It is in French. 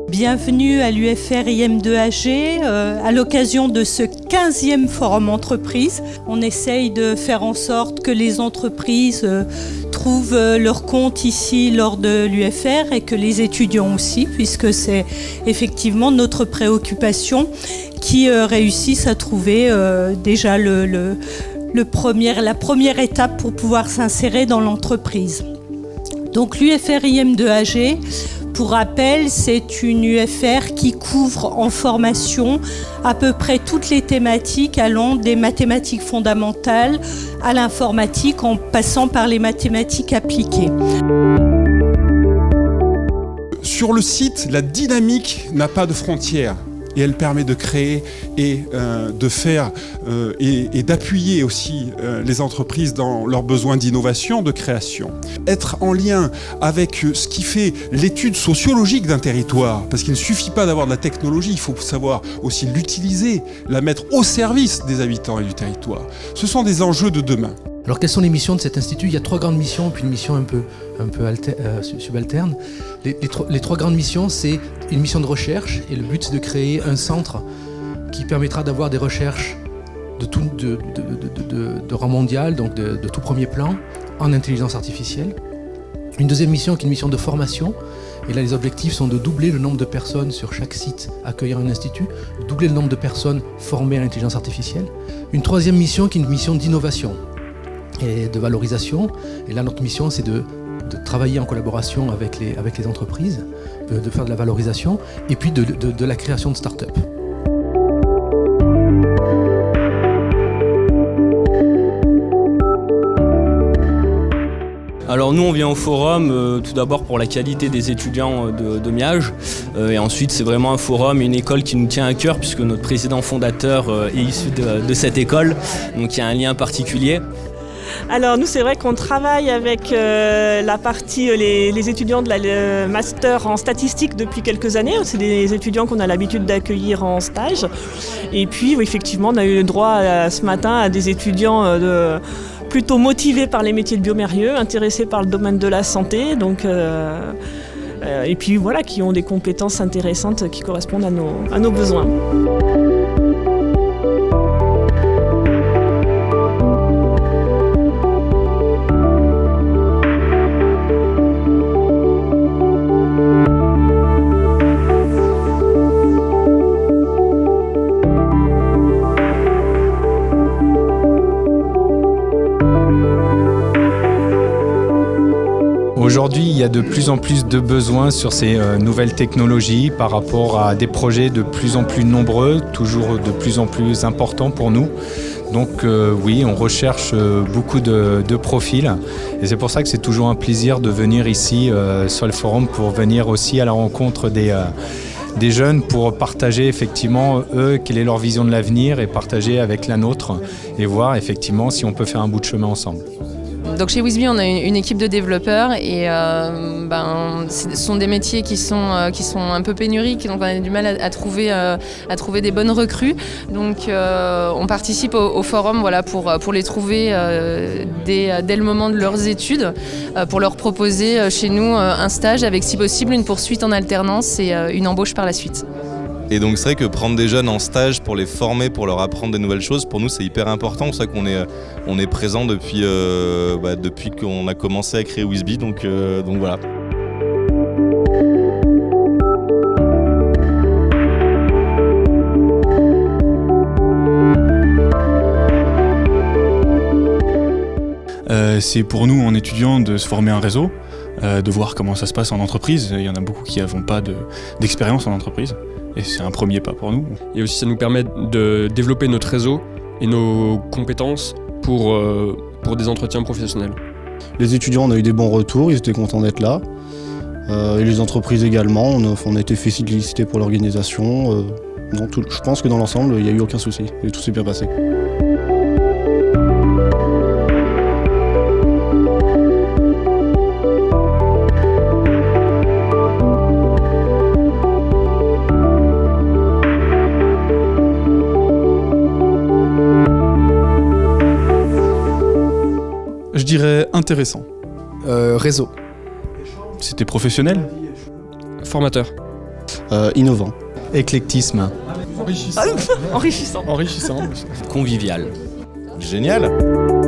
Bienvenue à l'UFR IM2AG. À l'occasion de ce 15e forum entreprise, on essaye de faire en sorte que les entreprises trouvent leur compte ici lors de l'UFR et que les étudiants aussi, puisque c'est effectivement notre préoccupation, qui réussissent à trouver déjà la première étape pour pouvoir s'insérer dans l'entreprise. Donc l'UFR IM2AG, pour rappel, c'est une UFR qui couvre en formation à peu près toutes les thématiques allant des mathématiques fondamentales à l'informatique en passant par les mathématiques appliquées. Sur le site, la dynamique n'a pas de frontières. Et elle permet de créer et de faire et d'appuyer aussi les entreprises dans leurs besoins d'innovation, de création. Être en lien avec ce qui fait l'étude sociologique d'un territoire, parce qu'il ne suffit pas d'avoir de la technologie, il faut savoir aussi l'utiliser, la mettre au service des habitants et du territoire. Ce sont des enjeux de demain. Alors quelles sont les missions de cet institut? Il y a 3 grandes missions, puis une mission un peu subalterne. Les 3 grandes missions, c'est une mission de recherche, et le but c'est de créer un centre qui permettra d'avoir des recherches de rang mondial, donc de tout premier plan, en intelligence artificielle. Une deuxième mission qui est une mission de formation, et là les objectifs sont de doubler le nombre de personnes sur chaque site accueillant un institut, de doubler le nombre de personnes formées à l'intelligence artificielle. Une troisième mission qui est une mission d'innovation et de valorisation. Et là, notre mission, c'est de travailler en collaboration avec les entreprises, de faire de la valorisation et puis de la création de start-up. Alors nous on vient au forum tout d'abord pour la qualité des étudiants de Miage et ensuite c'est vraiment un forum, une école qui nous tient à cœur puisque notre président fondateur est issu de cette école, donc il y a un lien particulier. Alors nous c'est vrai qu'on travaille avec la partie les étudiants de la master en statistique depuis quelques années. C'est des étudiants qu'on a l'habitude d'accueillir en stage. Et puis effectivement on a eu le droit ce matin à des étudiants plutôt motivés par les métiers de biomérieux, intéressés par le domaine de la santé. Donc, et puis voilà, qui ont des compétences intéressantes qui correspondent à nos besoins. Aujourd'hui, il y a de plus en plus de besoins sur ces nouvelles technologies par rapport à des projets de plus en plus nombreux, toujours de plus en plus importants pour nous. Donc oui, on recherche beaucoup de profils et c'est pour ça que c'est toujours un plaisir de venir ici sur le forum pour venir aussi à la rencontre des jeunes pour partager effectivement eux quelle est leur vision de l'avenir et partager avec la nôtre et voir effectivement si on peut faire un bout de chemin ensemble. Donc chez Wisby, on a une équipe de développeurs et ce sont des métiers qui sont un peu pénuriques, donc on a du mal à trouver des bonnes recrues. Donc on participe au forum pour les trouver dès le moment de leurs études, pour leur proposer chez nous un stage avec si possible une poursuite en alternance et une embauche par la suite. Et donc c'est vrai que prendre des jeunes en stage pour les former, pour leur apprendre des nouvelles choses, pour nous c'est hyper important. C'est pour ça qu'on est présent depuis qu'on a commencé à créer Wisby, donc voilà. C'est pour nous, en étudiants, de se former un réseau, de voir comment ça se passe en entreprise. Il y en a beaucoup qui n'ont pas d'expérience en entreprise. Et c'est un premier pas pour nous. Et aussi ça nous permet de développer notre réseau et nos compétences pour des entretiens professionnels. Les étudiants, on a eu des bons retours, ils étaient contents d'être là. Et les entreprises également, on a été félicité pour l'organisation. Je pense que dans l'ensemble, il n'y a eu aucun souci et tout s'est bien passé. dirais intéressant. Réseau. C'était professionnel? Formateur. Innovant. Éclectisme. Enrichissant. Enrichissant. Convivial. Génial.